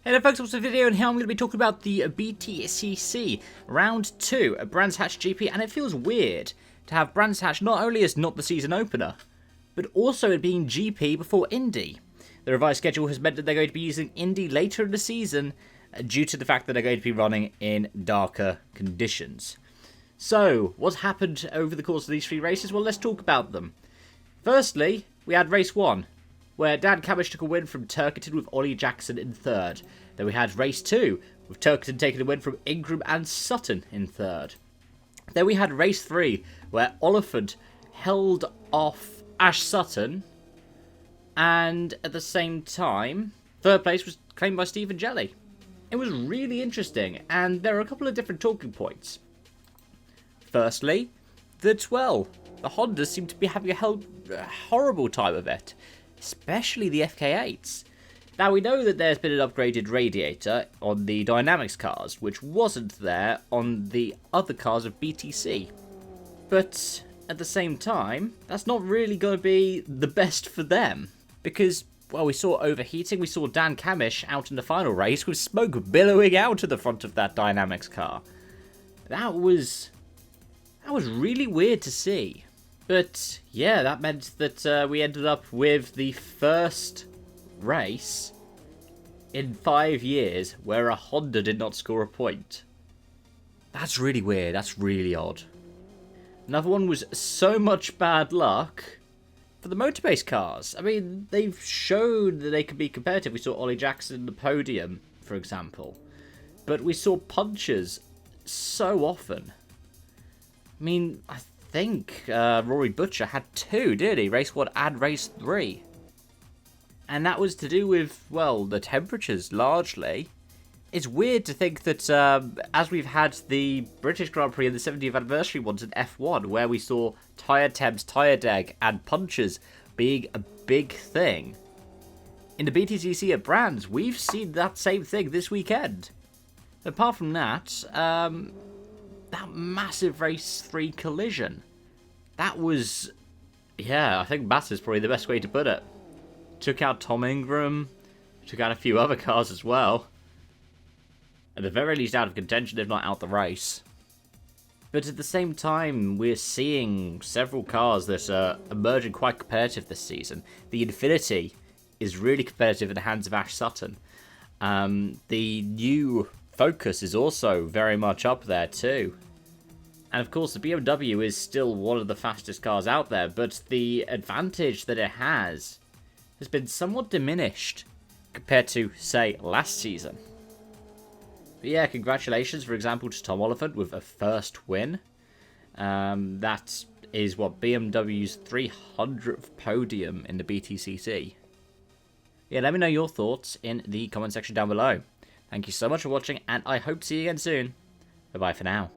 Hello folks, what's the video, and here I'm going to be talking about the BTCC Round 2 at Brands Hatch GP, and it feels weird to have Brands Hatch not only as not the season opener, but also it being GP before Indy. The revised schedule has meant that they're going to be using Indy later in the season due to the fact that they're going to be running in darker conditions. So, what's happened over the course of these three races? Well, let's talk about them. Firstly, we had race 1. Where Dan Cabbage took a win from Turkington with Ollie Jackson in third. Then we had race 2, with Turkington taking a win from Ingram and Sutton in third. Then we had race 3, where Oliphant held off Ash Sutton, and at the same time, third place was claimed by Stephen Jelly. It was really interesting, and there are a couple of different talking points. Firstly, the Hondas seem to be having a horrible time of it. Especially the FK8s. Now, we know that there's been an upgraded radiator on the Dynamics cars, which wasn't there on the other cars of BTC. But at the same time, that's not really going to be the best for them. Because, well, we saw overheating, we saw Dan Camish out in the final race with smoke billowing out of the front of that Dynamics car. That was really weird to see. But, yeah, that meant that we ended up with the first race in 5 years where a Honda did not score a point. That's really weird. That's really odd. Another one was so much bad luck for the motor-based cars. I mean, they've shown that they can be competitive. We saw Ollie Jackson in the podium, for example. But we saw punches so often. I mean, I think Rory Butcher had 2, did he? Race 1 and race 3. And that was to do with, well, the temperatures, largely. It's weird to think that, as we've had the British Grand Prix and the 70th anniversary ones in F1, where we saw tyre temps, tyre deg, and punches being a big thing. In the BTCC at Brands, we've seen that same thing this weekend. Apart from that, that massive race 3 collision. That was, yeah, I think massive is probably the best way to put it. Took out Tom Ingram, took out a few other cars as well. At the very least out of contention, if not out the race. But at the same time, we're seeing several cars that are emerging quite competitive this season. The Infinity is really competitive in the hands of Ash Sutton. The new Focus is also very much up there too. And of course the BMW is still one of the fastest cars out there, but the advantage that it has been somewhat diminished compared to, say, last season. But yeah, congratulations, for example, to Tom Oliphant with a first win. That is what BMW's 300th podium in the BTCC. Yeah, let me know your thoughts in the comment section down below. Thank you so much for watching, and I hope to see you again soon. Bye-bye for now.